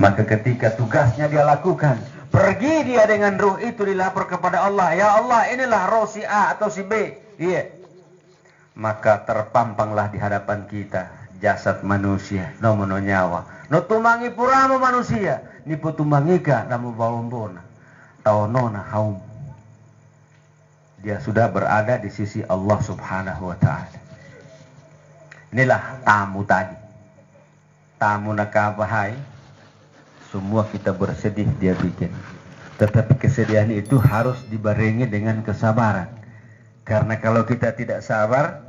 Maka ketika tugasnya dia lakukan, pergi dia dengan ruh itu dilapor kepada Allah. Ya Allah, inilah roh si A atau si B. Iya. Maka terpampanglah di hadapan kita jasad manusia, no mono nyawa. No tumangi puramo manusia, nipu tumangika namu bawombona. Taonona haum. Dia sudah berada di sisi Allah Subhanahu wa taala. Inilah tamu tadi. Tamu nakabahai. Semua kita bersedih dia bikin. Tetapi kesedihan itu harus dibarengi dengan kesabaran. Karena kalau kita tidak sabar,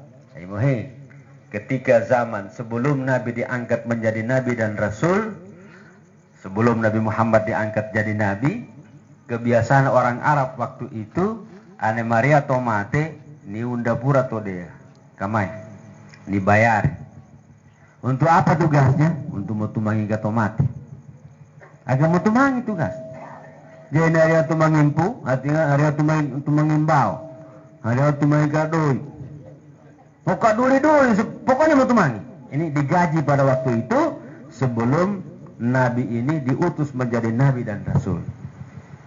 ketika zaman sebelum Nabi diangkat menjadi Nabi dan Rasul, sebelum Nabi Muhammad diangkat jadi Nabi, kebiasaan orang Arab waktu itu, ane Maria tomate, ni undapura to dia, kamai, dibayar. Untuk apa tugasnya? Untuk mutumangi ka tomate. Agak mutumangi tugas. Jadi hari tumangimpu, artinya hari tumangimbau, hari tumangi kadoi. Pokok duli, pokoknya mutumangi. Ini digaji pada waktu itu sebelum Nabi ini diutus menjadi Nabi dan Rasul.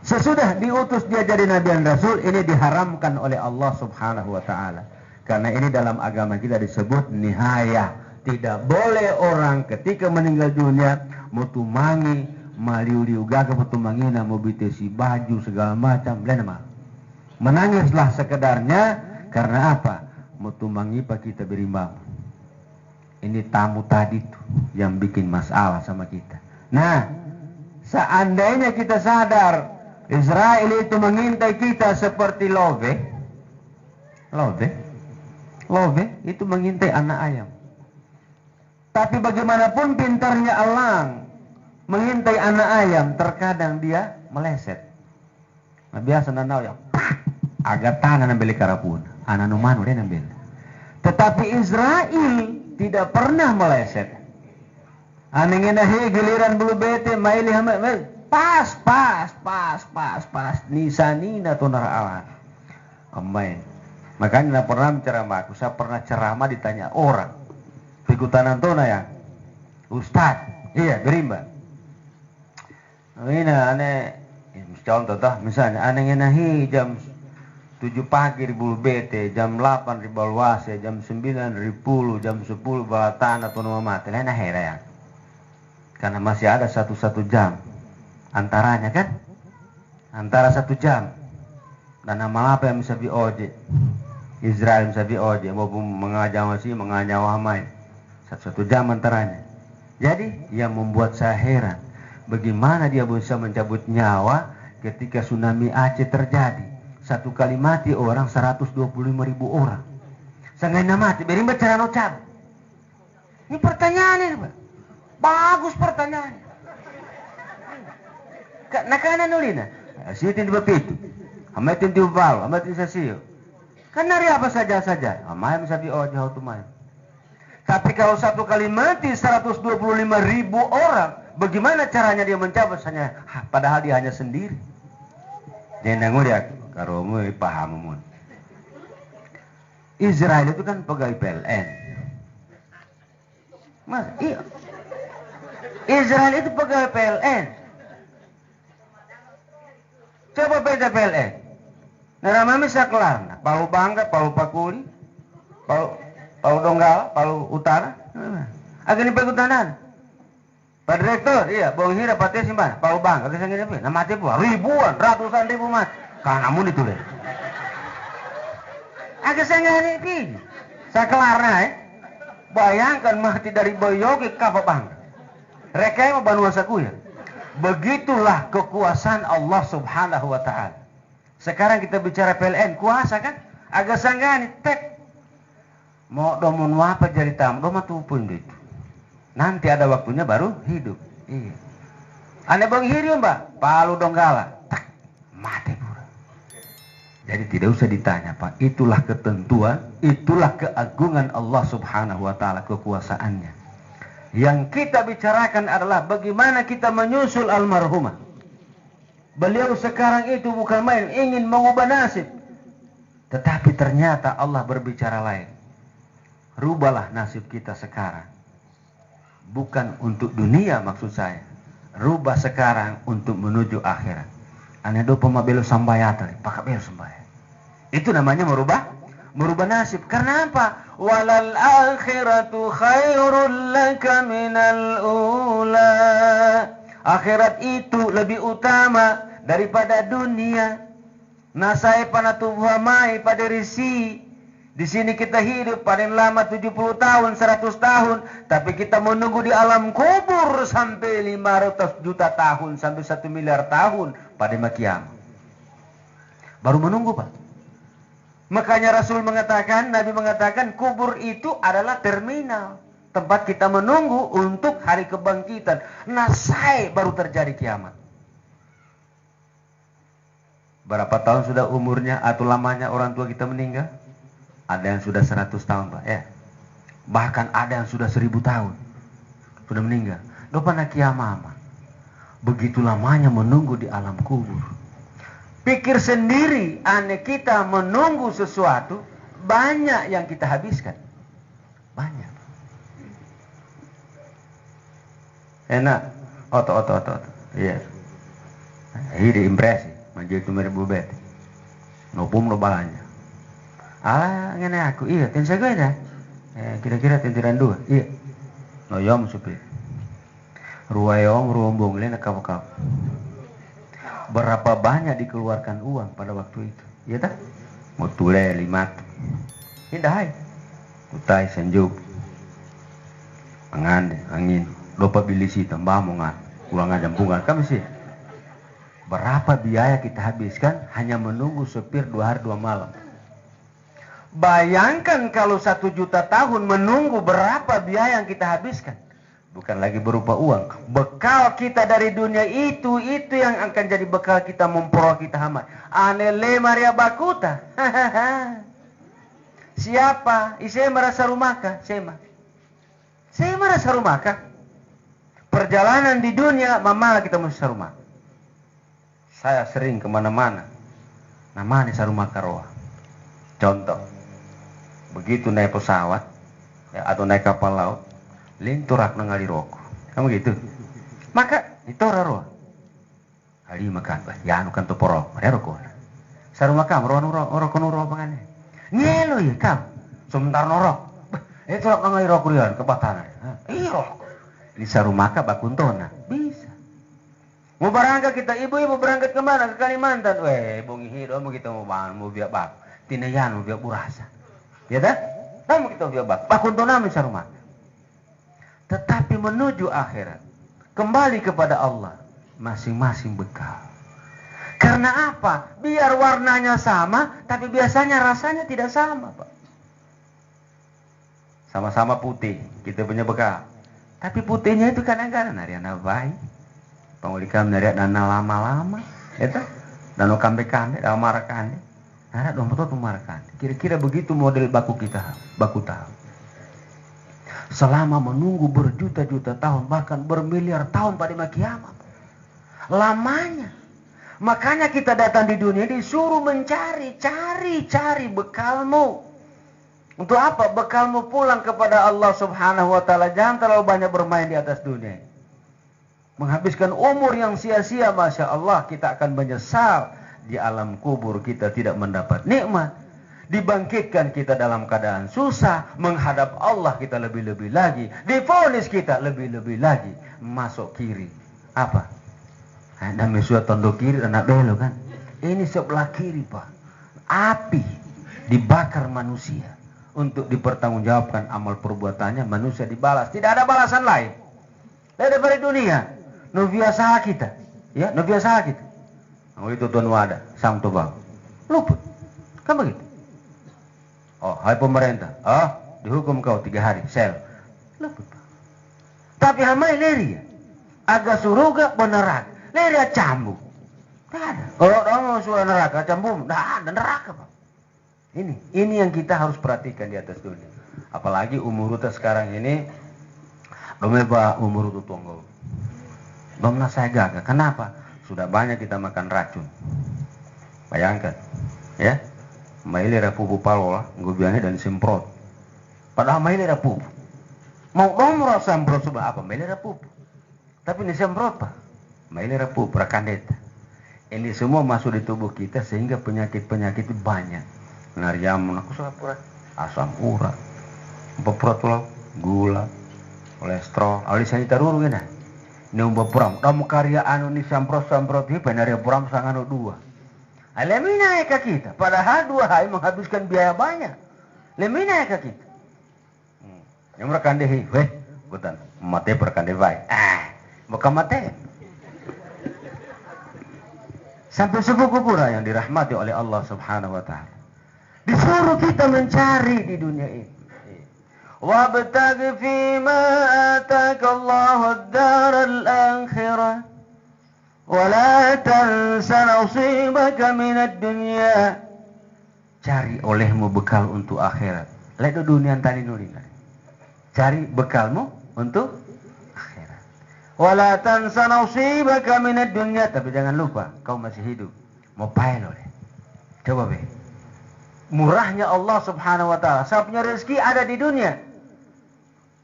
Sesudah diutus dia jadi Nabi dan Rasul, ini diharamkan oleh Allah Subhanahu wa ta'ala. Karena ini dalam agama kita disebut nihayah. Tidak boleh orang ketika meninggal dunia mutumangi, maliu-liu gaga mutumangina, mau bitesi baju segala macam, lain mah. Menangislah sekedarnya karena apa? Mutumangi pak kita berimbang. Ini tamu tadi tuh yang bikin masalah sama kita. Nah, seandainya kita sadar Israel itu mengintai kita seperti love itu mengintai anak ayam. Tapi bagaimanapun pintarnya elang mengintai anak ayam, terkadang dia meleset. Nah, biasa nanau ya, agak tanah nambeli karapun, anak numanu dia nambel. Tetapi Israel tidak pernah meleset. Aningin giliran bulu bete maili hamil. Pas. Nisanina tunar awan. Amain. Makanya tidak pernah ceramah. Saya pernah ceramah ditanya orang. Pikutanan tona ya. Ustaz. Iya, berimba. Ini aneh. Contoh toh, misalnya aneh ngenahi jam 7 pagi di bulu bete, jam 8 di balwase, jam 9 di pulu, jam 10 balatan atau nama mati. Lain akhirnya ya. Karena masih ada satu jam antaranya kan, antara 1 jam. Dan nama apa yang bisa dioje? Israel bisa dioje, maupun mengajawah main. 1 jam antaranya. Jadi yang membuat saya heran, bagaimana dia bisa mencabut nyawa ketika tsunami Aceh terjadi. 1 kali mati orang 125.000 orang. Sanggaina mati, beri baca nocab. Ini pertanyaan ini, Pak. Bagus pertanyaan. Nakana nulina. Sitin di bapitu. Amatin di ubal, amatin sa siyo. Kan nari apa saja. Amay masabi jauh tumay. Tapi kalau 1 kali mati 125.000 orang, bagaimana caranya dia mencapai hanya padahal dia hanya sendiri. Dia nanguliak karomu paham mun. Israel itu kan pegawai PLN. Mas, iya. Israel itu pegawai PLN. Coba beda PLN. Naramami saklar, Palu Bangka, Palu Pakuli, Palu Donggala, Palu Utara. Agak dipegutanan. Pak Direktur, iya, Bong Hira Pati Simpan, Palu Bangka, kisah gini apa? Nah mati pula, ribuan, ratusan ribu mati. Karena namun itu deh. Agak sangat ini. Saklarna, bayangkan mati dari Boyogi ke Bangka. Rekai mau Banua Sakuya. Begitulah kekuasaan Allah Subhanahu wa ta'ala. Sekarang kita bicara PLN, kuasa kan? Agak sanggani, tek. Mau domun apa jadi tamu, doma tupun itu. Nanti ada waktunya baru hidup. Iya. Ane Bang Hirium, Mbak, Palu Donggala, tak, mati pura. Jadi tidak usah ditanya, Pak. Itulah ketentuan, itulah keagungan Allah Subhanahu wa ta'ala, kekuasaannya. Yang kita bicarakan adalah bagaimana kita menyusul almarhumah. Beliau sekarang itu bukan main, ingin mengubah nasib. Tetapi ternyata Allah berbicara lain. Rubahlah nasib kita sekarang. Bukan untuk dunia maksud saya. rubah sekarang untuk menuju akhirat. Ane do pemabelo sambayata, pakai belo sambaya. Itu namanya merubah nasib. Karena apa? Walal akhiratu khairul laka minal ula. Akhirat itu lebih utama daripada dunia. Nasai panatubuh mai pada risi. Di sini kita hidup paling lama 70 tahun, 100 tahun. Tapi kita menunggu di alam kubur sampai 500 juta tahun, sampai 1 miliar tahun pada kiamat. Baru menunggu, Pak. Makanya Rasul mengatakan, Nabi mengatakan, kubur itu adalah terminal. Tempat kita menunggu untuk hari kebangkitan. Nasai baru terjadi kiamat. Berapa tahun sudah umurnya atau lamanya orang tua kita meninggal? Ada yang sudah 100 tahun, Pak, ya. Bahkan ada yang sudah 1000 tahun sudah meninggal. Dopana kiamat. Begitu lamanya menunggu di alam kubur. Pikir sendiri, aneh kita menunggu sesuatu, banyak yang kita habiskan. Banyak. Enak. Oto. Iya. Ini impresi. Manjil itu merebubet. Nopum no balanya. Ngene aku, iya, tensa gue dah. Kira-kira tentiran 2, iya. No yom supir. Ruayom, ruombong, lena kap. Berapa banyak dikeluarkan uang pada waktu itu? Iya tak? Mau tule 5. Indah hai. Utai senjuk. Angin, lupa bilisi tambah mongan. Ulangan jampungan, kami sih. Berapa biaya kita habiskan hanya menunggu supir 2 hari 2 malam. Bayangkan kalau 1 juta tahun menunggu, berapa biaya yang kita habiskan. Bukan lagi berupa uang. Bekal kita dari dunia itu yang akan jadi bekal kita memperoleh kita hamat. Anele Maria Bakuta. Siapa? Saya merasa rumahkah? Saya merasa rumahkah? Perjalanan di dunia, mamalah kita mesti rumah. Saya sering kemana-mana. Namanya sarumah karoa. Contoh. Begitu naik pesawat ya, atau naik kapal laut, linturak nangali rokok. Kamu gitu. Maka itu roh. Ali makan, ya anu kan toporo, mari rokok. Sarumah kam rokok nuro pangane. Nyelo ya kam. Sebentar norok. Itu rak nangali rokok rian kebatanan. Iya rokok. Di sarumah ka bakuntona. Bisa. Mau berangkat kita, ibu-ibu berangkat kemana? Ke Kalimantan. Bongi hidup, mau kita mau bangun, mau biak bak. Tinayan, mau biak burasa. Ya dah? Kamu kita biak bak. Bakuntona misal rumah. Tetapi menuju akhirat. Kembali kepada Allah. Masing-masing bekal. Karena apa? Biar warnanya sama, tapi biasanya rasanya tidak sama, Pak. Sama-sama putih. Kita punya bekal. Tapi putihnya itu kadang-kadang dari anak bayi. Pengulikan dari dana lama-lama, itu dan kambe-kambe, marah-kande, ada dompet tu marah-kande. Kira-kira begitu model baku tahu. Selama menunggu berjuta-juta tahun, bahkan bermiliar tahun pada kiamat. Lamanya. Makanya kita datang di dunia disuruh mencari, cari bekalmu. Untuk apa? Bekalmu pulang kepada Allah Subhanahu wa taala. Jangan terlalu banyak bermain di atas dunia. Menghabiskan umur yang sia-sia, Masya Allah, kita akan menyesal. Di alam kubur kita tidak mendapat nikmat. Dibangkitkan kita dalam keadaan susah. Menghadap Allah kita lebih-lebih lagi. Divonis kita lebih-lebih lagi. Masuk kiri. Apa? Ada mesuat tondok kiri, anak belok kan? Ini sebelah kiri, Pak. Api dibakar manusia. Untuk dipertanggungjawabkan amal perbuatannya, manusia dibalas. Tidak ada balasan lain. Daripada dunia. No biasa kita. Ya, no biasa kita. Oh itu tuan wadah, sang tobang. Luput. Kan begitu? Oh, hai pemerintah. Dihukum kau 3 hari, sel. Luput. Tapi hamai leri ya. Agak suruga beneran. Leri cambuk. Tak ada. Kalau orang suruh neraka cambuk, tak ada neraka, Pak. Ini yang kita harus perhatikan di atas dunia. Apalagi umur kita sekarang ini, domeba umur itu tunggu. Domna saya gagal. Kenapa? Sudah banyak kita makan racun. Bayangkan, ya. Maile pupu palola, ngubiannya dan semprot. Padahal maile pupu. Mau semprot sebab apa? Maile pupu. Tapi ini semprot, Pak. Maile repu prakandet. Ini semua masuk di tubuh kita sehingga penyakit-penyakit itu banyak. Nariam aku sapura, asam urat, beprotul, gula, kolesterol, alis saya taruru gina. Numba puram, kamu karya anu ni samprot ini benar puram sangat dua. Lemina ya kita, padahal 2 hari menghabiskan biaya banyak. Lemina ya kita. Yang mereka kandehi, kutan mate perkande baik. Bukan mate. Sampai sepupu pura yang dirahmati oleh Allah Subhanahu wa taala. Disuruh kita mencari di dunia ini. Wabtaghi fima ataka Allahu ad-dar al-akhirah wa la tansa nasibaka min ad-dunya. Cari olehmu bekal untuk akhirat. Ledo dunia tadi nulina. Cari bekalmu untuk akhirat. Wala tansa nasibaka minad dunya, tapi jangan lupa kau masih hidup. Mau pael oleh. Coba be. Murahnya Allah Subhanahu wa taala. Sabnya rezeki ada di dunia.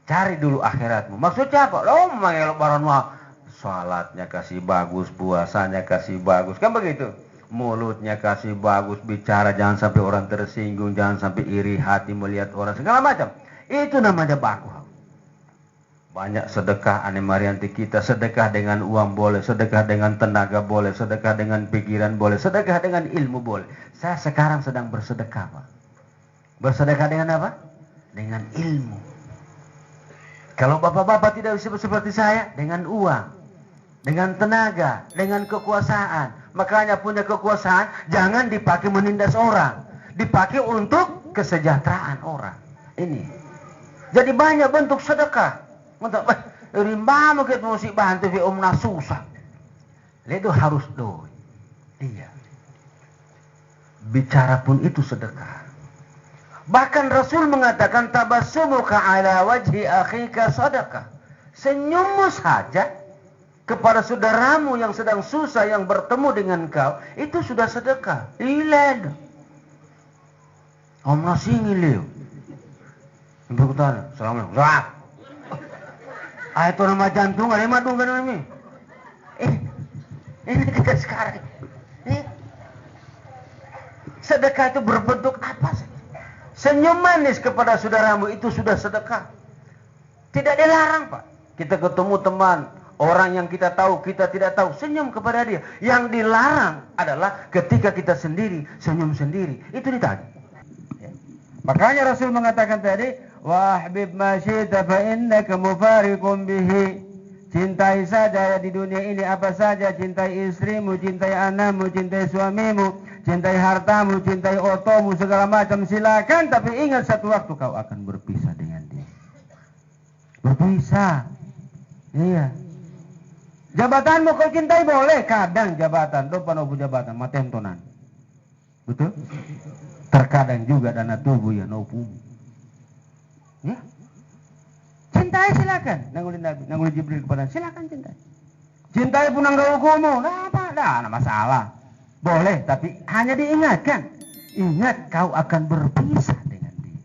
Cari dulu akhiratmu. Maksudnya apa? Lo manggil baron mah salatnya kasih bagus, puasanya kasih bagus. Kan begitu. Mulutnya kasih bagus, bicara jangan sampai orang tersinggung, jangan sampai iri hati melihat orang segala macam. Itu namanya baku. Banyak sedekah ane Marianti kita, sedekah dengan uang boleh, sedekah dengan tenaga boleh, sedekah dengan pikiran boleh, sedekah dengan ilmu boleh. Saya sekarang sedang bersedekah, Pak. Bersedekah dengan apa? Dengan ilmu. Kalau bapak-bapak tidak bisa seperti saya, dengan uang, dengan tenaga, dengan kekuasaan. Makanya punya kekuasaan jangan dipakai menindas orang, dipakai untuk kesejahteraan orang. Ini. Jadi banyak bentuk sedekah. Untuk rimba mungkin musik bantu fi umna susah. Itu harus doi. Iya. Bicara pun itu sedekah. Bahkan Rasul mengatakan tabassumuka ala wajhi akhika sedekah. Senyummu saja kepada saudaramu yang sedang susah yang bertemu dengan kau itu sudah sedekah. Ilad. Om nasi ngiliu. Berkata, Assalamualaikum. Itu nama jantung, ada madung kan ini. Ini kita sekarang. Sedekah itu berbentuk apa sih? Senyum manis kepada saudaramu itu sudah sedekah. Tidak dilarang, Pak. Kita ketemu teman, orang yang kita tahu, kita tidak tahu, senyum kepada dia. Yang dilarang adalah ketika kita sendiri, senyum sendiri. Itu ditagih. Makanya Rasul mengatakan tadi, wahbib ma syi'ta fa innaka mufariqun bihi. Cintai saja di dunia ini apa saja, cintai istrimu, cintai anakmu, cintai suamimu, cintai hartamu, cintai otomu, segala macam silakan, tapi ingat satu waktu kau akan berpisah dengan dia. Berpisah. Iya. Jabatanmu kau cintai boleh, kadang jabatan, dopan obu jabatan, matentonan. Betul? Terkadang juga dana tubuh ya nopu. Ya. Cintai silakan. Nanggulin Nabi, nanggulin Jibril kepada silakan cintai. Cintai pun enggak hukumu. Nah, apa? Nah, masalah. Boleh, tapi hanya diingatkan. Ingat kau akan berpisah dengan dia.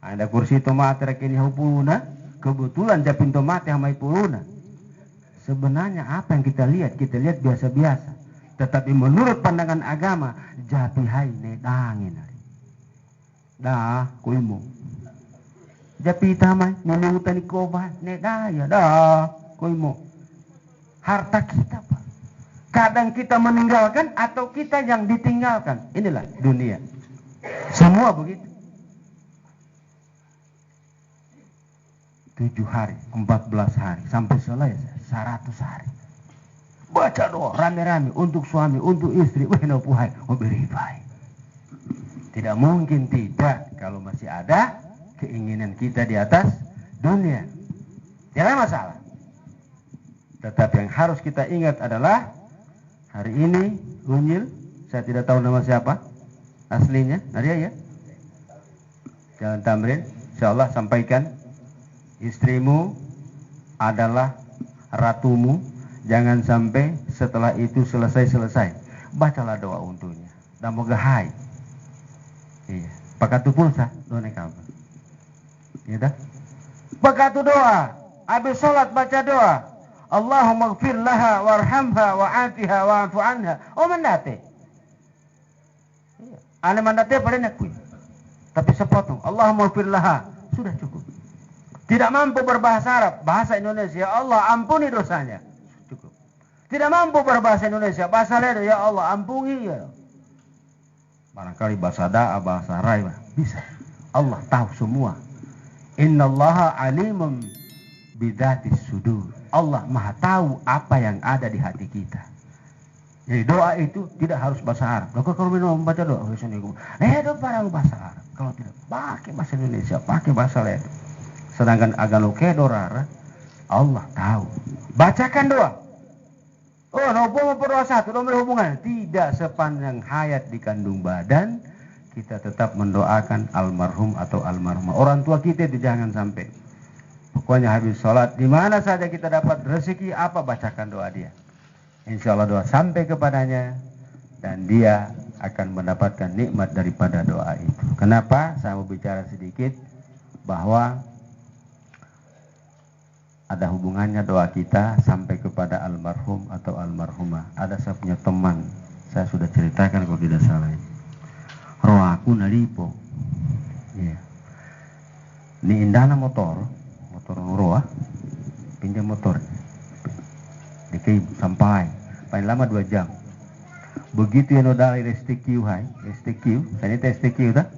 Ada kursi tomate rekini hupuna, kebetulan japin tomate hamai puruna. Sebenarnya apa yang kita lihat biasa-biasa. Tetapi menurut pandangan agama, jati hai nedangin. Dah, kuimu. Japi tamai, menurutan ikoba, nedaya, dah, kuimu. Harta kita, Pak. Kadang kita meninggalkan atau kita yang ditinggalkan. Inilah dunia. Semua begitu. 7 hari, 14 hari, sampai selesai 100 hari. Baca doa rame-rame untuk suami, untuk istri. Wahai puhai, beribadah. Tidak mungkin tidak kalau masih ada keinginan kita di atas dunia. Tidak masalah. Tetapi yang harus kita ingat adalah hari ini Unyil, saya tidak tahu nama siapa aslinya, Nadia ya. Jalan Tamrin, insyaallah sampaikan istrimu adalah ratumu. Jangan sampai setelah itu selesai. Bacalah doa untuknya. Dan moga hai. Iya. Pakatu pulsa, doa kamu. Iya dah. Pakatu doa. Habis sholat baca doa. Allahumma ighfir laha warhamha wa'afiha wa'fu anha. Oh mandate. Ane mandate pada nakui. Tapi sepotong. Allahumma ighfir laha. Sudah cukup. Tidak mampu berbahasa Arab, bahasa Indonesia, ya Allah ampuni dosanya. Cukup. Tidak mampu berbahasa Indonesia, bahasa lain, ya Allah ampuni ya. Barangkali bahasa da'a, bahasa rai, bisa. Allah tahu semua. Innallaha alimun bidzatis sudur. Allah Maha tahu apa yang ada di hati kita. Jadi doa itu tidak harus bahasa Arab. Kalau mau membaca doa, doa para bahasa Arab. Kalau tidak, pakai bahasa Indonesia, pakai bahasa lain. Sedangkan agama kedorara, Allah tahu. Bacakan doa. Oh, nopo berdoa satu, nomor hubungan. Tidak sepanjang hayat di kandung badan, kita tetap mendoakan almarhum atau almarhumah. Orang tua kita itu jangan sampai. Pokoknya habis sholat, di mana saja kita dapat rezeki apa, bacakan doa dia. Insya Allah doa sampai kepadanya, dan dia akan mendapatkan nikmat daripada doa itu. Kenapa? Saya mau bicara sedikit, bahwa ada hubungannya doa kita sampai kepada almarhum atau almarhumah. Ada saya punya teman, saya sudah ceritakan kalau tidak salah. Roh aku nalipo. Iya. Ni indana motor roa, pinjam motor. Dikei sampai, paling lama 2 jam. Begitu yang dari STQ, saya ini STQ dah.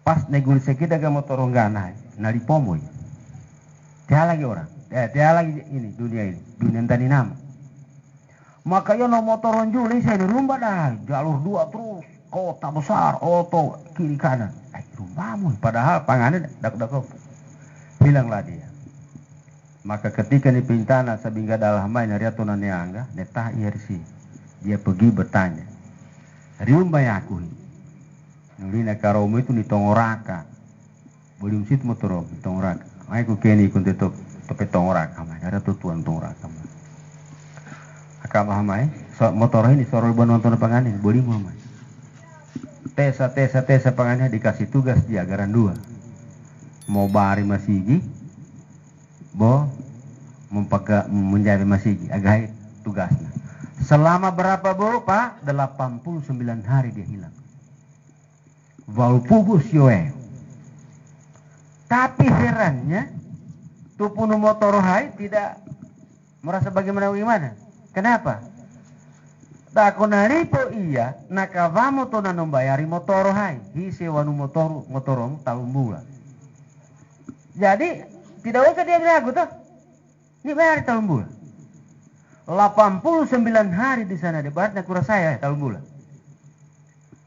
Pas negulise kita ke motor enggana, nalipomoy. Dia lagi orang, dia lagi ini dunia tadi nama. Maka yo no motoron juli saya di rumah dah, jalur 2 terus, kota besar, oto kiri kanan. Rumahmu, padahal pangannya dak hilanglah dia. Maka ketika dipintana sabingga dalam main riato naneanga, netah irsi. Dia pergi bertanya. Riumba yaku. Nulina karomu itu ni tongoraka. Boleh sit motor ni tongoraka. Mai ku keni kun tetok tope tongoraka mai. Ada tuan tongoraka mai. Akabah mai, so motor ini sorol ban nonton panganin, boleh mau mai. Tesa pangannya dikasih tugas dia garan 2. Mau bari masigi, bo menjadi masigi, agak tugasnya. Selama berapa bu, Pak? 89 hari dia hilang. Walpubus yoe. Tapi herannya, tupunu motorohai tidak merasa bagaimana. Kenapa? Dako naripo iya, nakavamo to nanombayari motorohai. Hise wanu motorom talumbula. Jadi tidak usah dia ragu tuh. Ini bayar tahun bulan. 89 hari di sana di barat nakura saya tahun bulan.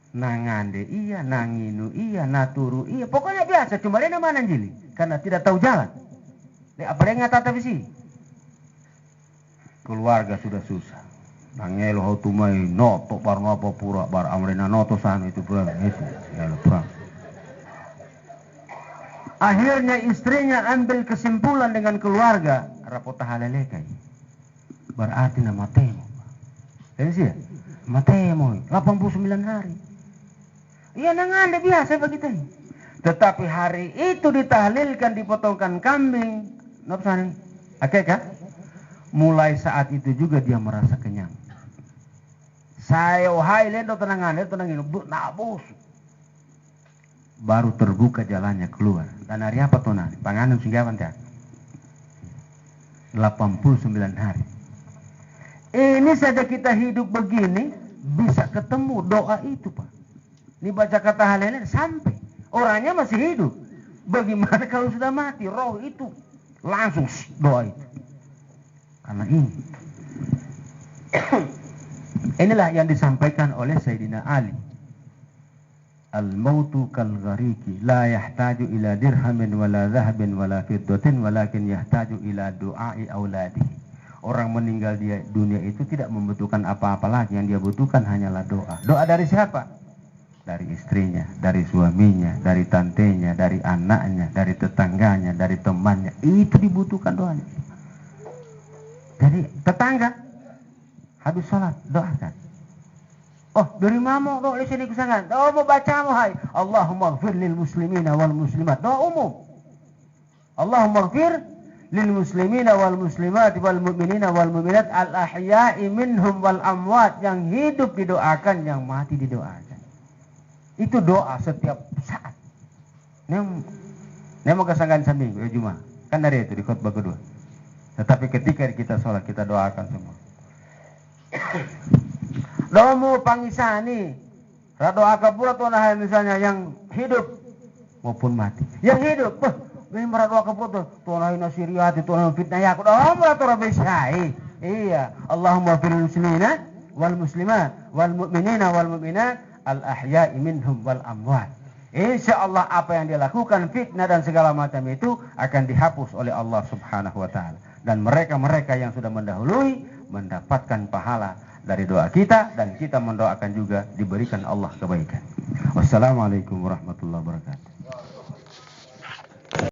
Nangande iya, nanginu iya, naturu iya. Pokoknya biasa, cuma dia nama nanjili. Karena tidak tahu jalan. Apa yang ngata visi? Keluarga sudah susah. Nangelo hautumai noto barno apa pura bar amrena noto sana itu pulang itu. Ya pulang. Akhirnya istrinya ambil kesimpulan dengan keluarga. Rapota halelekai. Berarti nama temo. Ini sih ya? Matemo. 89 hari. Iya nangande biasa begitu. Tetapi hari itu ditahlilkan, dipotongkan kambing. Nopsan. Akikah? Mulai saat itu juga dia merasa kenyang. Saya wahai lendo tenangane tenangin. Nabus. Baru terbuka jalannya keluar. Dan hari apa tuh nanti? Panganan singgawan ya. 89 hari. Ini saja kita hidup begini, bisa ketemu doa itu Pak. Ini baca kata halilin sampai. Orangnya masih hidup. Bagaimana kalau sudah mati? Roh itu langsung doa itu. Karena ini. Inilah yang disampaikan oleh Sayyidina Ali. Al-mautu kal-ghariki la yahtaju ila dirhamin wala zahabin wala fiddatin walakin yahtaju ila du'ai auladihi. Orang meninggal di dunia itu tidak membutuhkan apa-apa lagi, yang dia butuhkan hanyalah doa. Doa dari siapa? Dari istrinya, dari suaminya, dari tantenya, dari anaknya, dari tetangganya, dari temannya. Itu dibutuhkan doanya. Jadi tetangga habis sholat doakan. Oh, dari mamo doa di sini kusangan. Oh, mau baca mau hai. Allahumma ighfir lil muslimina wal muslimat. Doa umum. Allahumma ighfir lil muslimina wal muslimat wal mu'minina wal mu'minat al ahya'i minhum wal amwat, yang hidup didoakan, yang mati didoakan. Itu doa setiap saat. Nemo kesanggan seminggu ya Jumat. Kan dari itu di khutbah kedua. Tetapi ketika kita sholat kita doakan semua. Doamu pangisani. Doakan pula tuh misalnya yang hidup maupun mati. Yang hidup, ini doakan pula tuh nasiriati, tuh fitnah ya. Doamu tuh rabisai. Iya. Allahumma fil muslimina wal muslimat wal mu'minina wal mu'minat al ahya'i minhum wal amwat. Insya Allah apa yang dia lakukan, fitnah dan segala macam itu akan dihapus oleh Allah Subhanahu wa Ta'ala. Dan mereka-mereka yang sudah mendahului mendapatkan pahala dari doa kita, dan kita mendoakan juga diberikan Allah kebaikan. Wassalamualaikum warahmatullahi wabarakatuh.